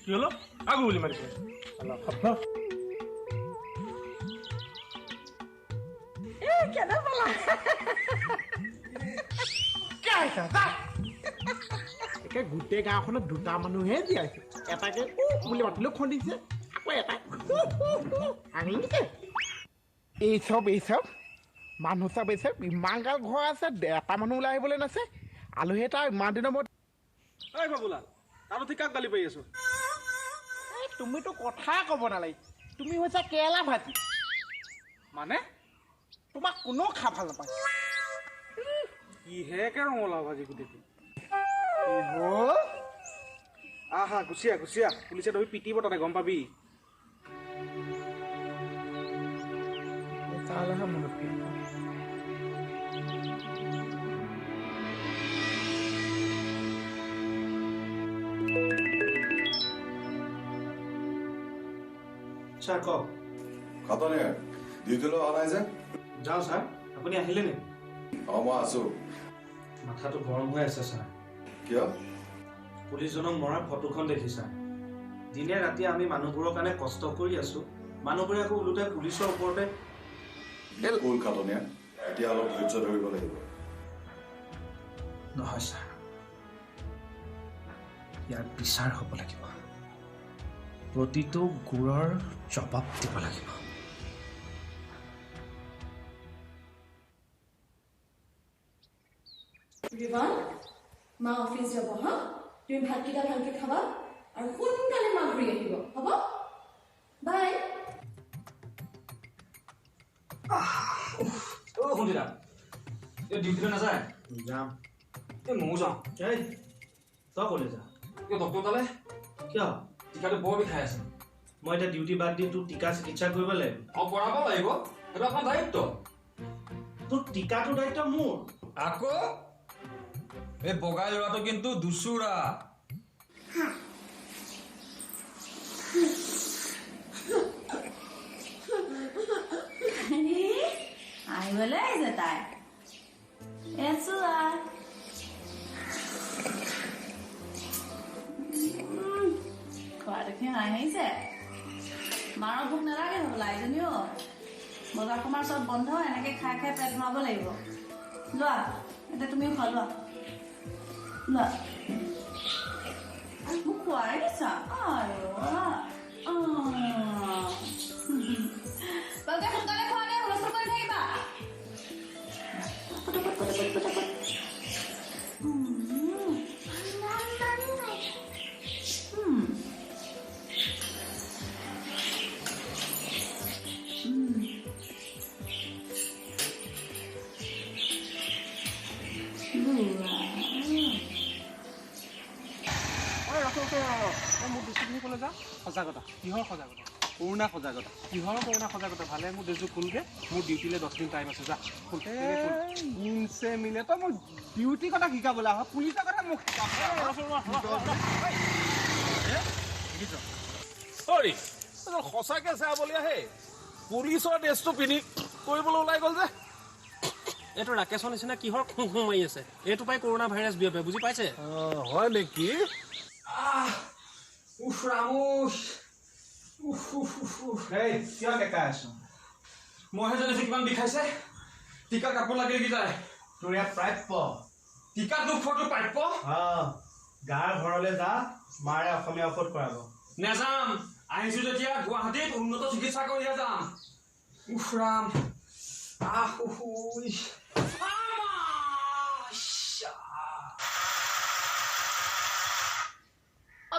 কি হলো আগু বুলি মাৰিছে কেনে পালা একে গোটেই গাঁওখনত দুটা মানুহে জীয়াইছে এটাকে বুলি মাতিলেও খুন্দিছে আকৌ এটা হাঁহিছে এইচব মানুহ চব এইচব ইমান গাল ঘৰ আছে এটা মানুহ ওলাই আহিবলৈ নাছে আলহী এটা ইমান দিনৰ মূৰত ঐ বাবুলাল তাতো ঠিক কাক গালি পাৰি আছো তুমিতো কথাই ক'ব নালাগে তুমি হৈছে কেৰেলা ভাজি মানে তোমাক কোনেও খাই ভাল নাপায় কিহেকে ৰঙালাও ভাজি গোটেইটো হ'ল আহা গুচিয়া পুলিচে ধৰি পিটিব তাতে গম পাবি তালৈহে মনত পৰিব ছাৰ কওক খাতনে ডিউটিলৈ অহা নাই যে যাওঁ ছাৰ আপুনি আহিলে নেকি মই আছো মাথাটো গৰম হৈ আছে ছাৰ কিয় পুলিচজনক মৰাৰ ফটোখন দেখি ছাৰ দিনে ৰাতি আমি মানুহবোৰৰ কাৰণে কষ্ট কৰি আছো মানুহবোৰে আকৌ ওলোটাই পুলিচৰ ওপৰতে কুল খাতনীয়া এতিয়া অলপ ধৈৰ্য ধৰিব লাগিব নহয় ছাৰ ইয়াৰ বিচাৰ হ'ব লাগিব প্ৰতিটো গুৰৰ জবাব দিব লাগিব ৰিবান মা অফিচ যাব হা তুমি ভাতকেইটা ভালকে খাবা আৰু সোনকালে মা ঘূৰি আহিব হ'ব বাই শুনিলা এই ডিউটিলৈ নাযায় যাম এই ময়ো যাওঁ এই তই ক'লে যা কিয় ডক্টৰ তালে কিয় টিকাটো বৰ বিষাই আছে মই এতিয়া ডিউটি বাদ দি তোৰ টিকা চিকিৎসা কৰিব লাগিব কৰাব লাগিব সেইটো আপোনাৰ দায়িত্ব তোৰ টিকাটোৰ দায়িত্ব মোৰ আকৌ এই বগাই ল'ৰাটো কিন্তু দুচুৰা আহিবলৈ আহিছে তাই খোৱা দেখি হাঁহিছে মাৰৰ ভোক নালাগে হ'বলা এজনীও বজাৰ সমাৰ চব বন্ধ এনেকে খাই খাই পেট ভৰাব লাগিব লোৱা এতিয়া তুমিও খোৱা লোৱা মোক খোৱাই দিছা ভালকে সোনকালে খোৱা নাই হুলস্থুল কৰি থাকিবা মোৰ ডিষ্ট্ৰিক্ট ক'লে যা সজাগতা কিহৰ সজাগতা কৰোণা সজাগতা কিহৰ কৰোণা সজাগতা ভালে মোৰ ড্ৰেছযোৰ খোলগে মোৰ ডিউটিলৈ 10 দিন টাইম আছে যা ইনছে মিলে তই মোক ডিউটি কথা শিকাবলৈ আহ পুলিচৰ কথা মোক সঁচাকে চাবলৈ আহে পুলিচৰ ড্ৰেছটো পিন্ধি কৰিবলৈ ওলাই গ'ল যে এইটো ৰাকেশৰ নিচিনা কিহৰ খুং মাৰি আছে এইটো পাই কৰোণা ভাইৰাছ বিয়পে বুজি পাইছে হয় নেকি কিয় ডেকাই আছো মইহে জানিছো কিমান বিষাইছে টিকা কাপোৰ লাগে কি যায় তোৰ ইয়াত প্ৰাপ্য টিকা দুখ ফটো প্ৰাপ্য গাৰ ঘৰলৈ যা মাৰে অসমীয়া ঔষধ কৰাব নেযাম আহিছো যেতিয়া গুৱাহাটীত উন্নত চিকিৎসা কৰিহে যাম উফৰাম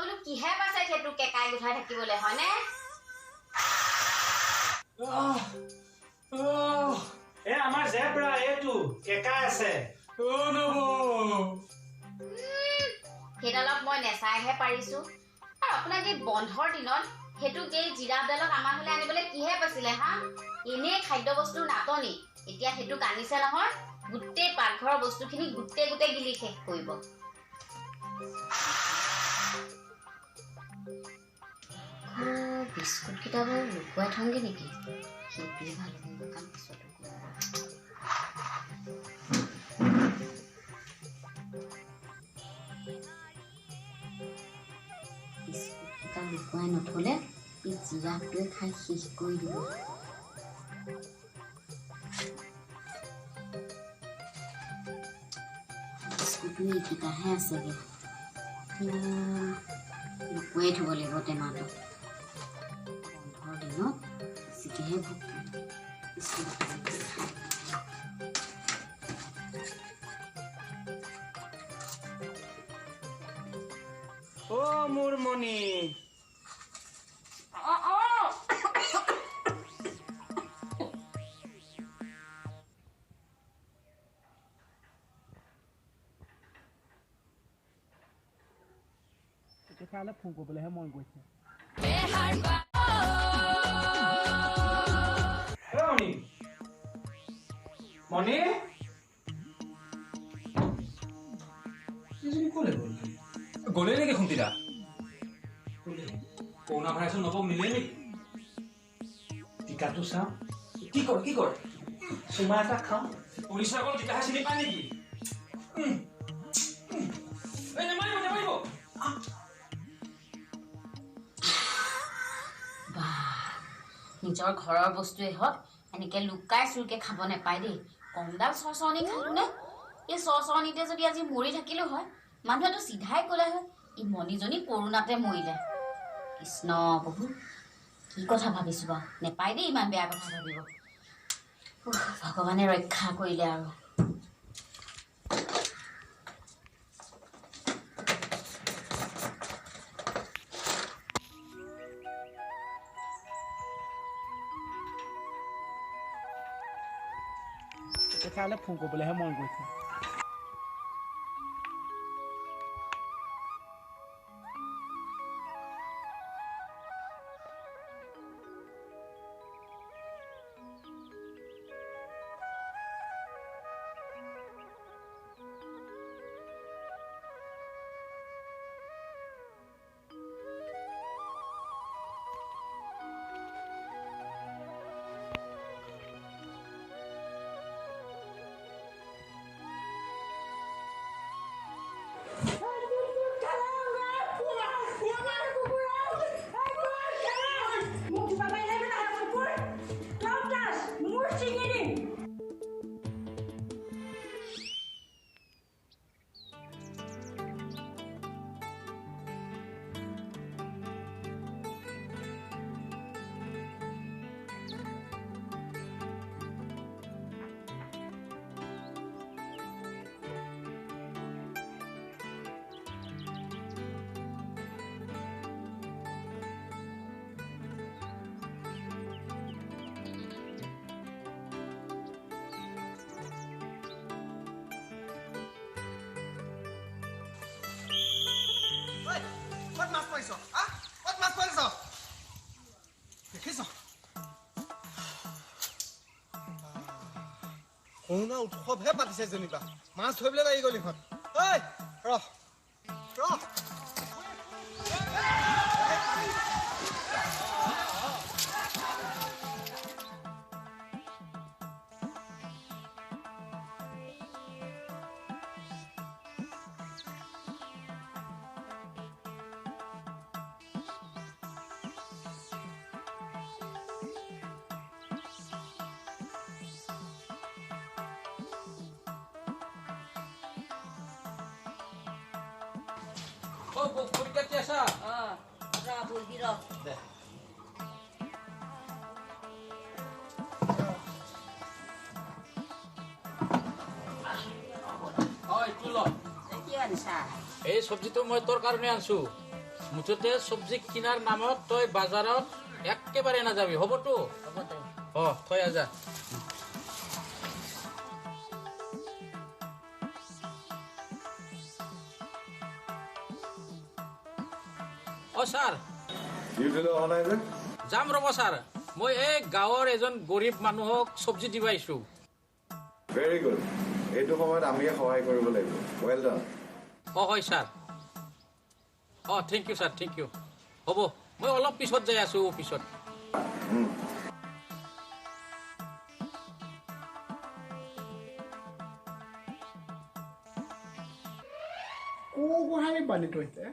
বোলো কিহে পাইছে সেইটো কেকাই গুঠাই থাকিবলৈ হয়নে আমাৰ জেব্ৰা এইটো কেকাই আছে সেইডালক মই নেচাইহে পাৰিছো আৰু আপোনাক এই বন্ধৰ দিনত সেইটো এই জিৰাফডালক আমাৰ হ'লে আনিবলৈ কিহে পাইছিলে হা এনেই খাদ্য বস্তুৰ নাটনি এতিয়া সেইটো কানিছে নহয় গোটেই পাকঘৰৰ বস্তুখিনি গোটেই গিলি শেষ কৰিব বিস্কুট কেইটা বাৰু লুকুৱাই থওঁগে নেকি সেইটোৱে ভাল হ'ব কাম পিছতো বিস্কুট এটা লুকুৱাই নথলে এই জিৰাফটোৱে খাই শেষ কৰি দিব বিস্কুটো এইকেইটাহে আছেগে লুকুৱাই থ'ব লাগিব টেমাটো বন্ধৰ দিনত বেছিকেহে ভোক অ' মোৰ মণি তেতিয়াহ'লে ফোন কৰিবলৈহে মন গৈছে মণি মণি ক'লে গ'ল গ'লে নেকি খুন্তিদা কৰোণা ভাইৰাছৰ নব মিলে নেকি টিকাটো চাওঁ কি কৰ চুমা এটা খাওঁ পুলিচৰ অকল টিকাহে চিনি পায় নেকি নেমাৰিব নিজৰ ঘৰৰ বস্তুৱে হওক এনেকে লুকাই চুৰকে খাব নাপায় দেই কমডাল চৰচৰণি খালো নে এই চৰচৰণিতে যদি আজি মৰি থাকিলো হয় মানুহেতো চিধাই ক'লে হয় এই মণিজনী কৰোণাতে মৰিলে কৃষ্ণ প্ৰভু কি কথা ভাবিছো বাৰু নেপায় দেই ইমান বেয়া কথা ভাবিব ভগৱানে ৰক্ষা কৰিলে আৰু তেতিয়াহ'লে ফোন কৰিবলৈহে মন গৈছে ক'ত মাছ পাইছ ক'ত মাছ পাইছ দেখিছ কৰোণা উৎসৱহে পাতিছে যেনিবা মাছ ধৰিবলৈ লাগি গ'ল ইহঁত ঐ ৰহ পৰীক্ষাত আছা এই চব্জিটো মই তোৰ কাৰণে আনছো মুঠতে চব্জি কিনাৰ নামত তই বাজাৰত একেবাৰে নাযাবি হ'বতো থৈ আজা ছাৰ যাম ৰ'ব ছাৰ মই এই গাঁৱৰ এজন গৰীব মানুহক চব্জি দিব আহিছো ভেৰি গুড এইটো সময়ত আমিয়ে সহায় কৰিব লাগিব ৱেল ডান হয় sir thank you sir thank you হ'ব মই অলপ পিছত যাই আছো অফিচত গোহালি বান্ধি থৈছে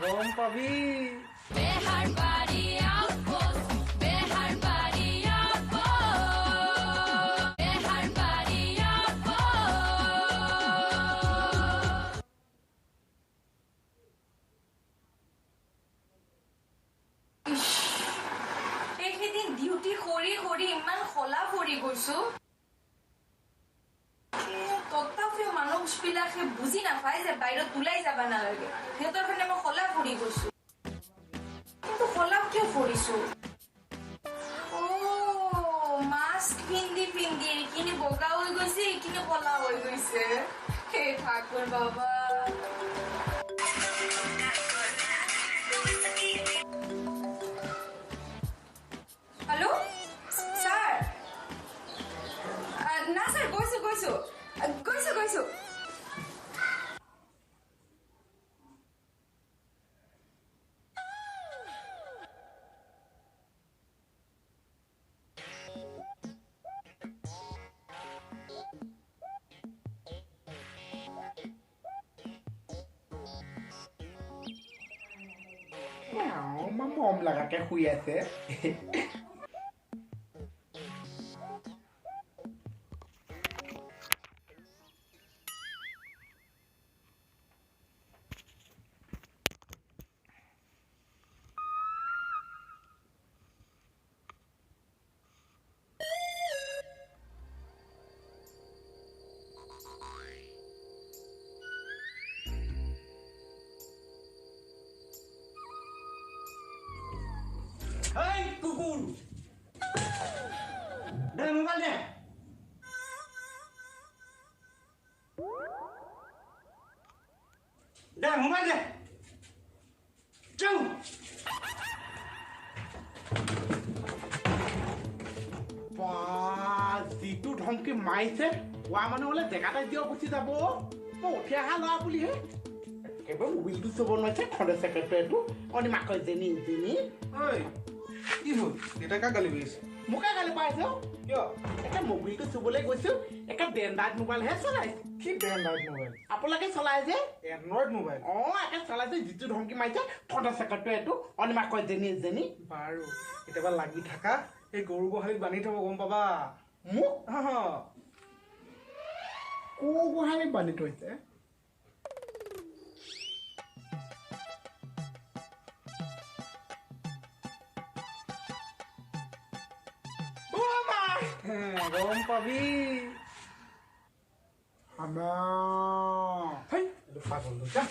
গম পাবি এইকেইদিন ডিউটি কৰি ইমান খলা কৰি গৈছো তথাপিও মানুহবিলাকে বুজি নাপায় যে বাহিৰত ওলাই যাব নালাগে সিহঁতৰ কাৰণে মই খলা কৰি গৈছো কিন্তু খলা কিয় কৰিছো মাস্ক পিন্ধি এইখিনি বগা হৈ গৈছে এইখিনি কলা হৈ গৈছে হে ঠাকুৰ বাবা हेलो सर ना सर গৈছো মম লাগাকে শুই আছে Hey, কুকুর! দে মোবাইল দে! দে মোবাইল দে! যাও! যিটো ধমকি মাৰিছে কোৱা মানুহ হলে জেগাতে দিয় গুচি যাব মই উঠি অহা ল'ৰা বুলিহে একেবাৰে মোবিলটো চুব নোৱাৰিছে খণ্ডে ছেক্ৰেটাৰীটো অনিমাক কয় জেনি কি হ'ল দেউতাই কাক গালি পাৰিছে মোকে গালি পাইছে কিয় একে মোবিলটো চুবলৈ গৈছো একে এণ্ড্ৰইড মোবাইলহে চলাইছে কি এণ্ড্ৰইড মোবাইল আপোনালোকে চলাই যে এণ্ড্ৰইড মোবাইল একে চলাইছে যিটো ধমকি মাৰিছে খণ্ডে ছেক্ৰেটাৰীটো অনিমাক কয় জেনি বাৰু কেতিয়াবা লাগি থাকা এই গৰু গোহালিত বান্ধি থব গম পাবা মোক গৰু গোহালিত বান্ধি থৈছে গম পাবি আমাৰ এইটো পাগল যা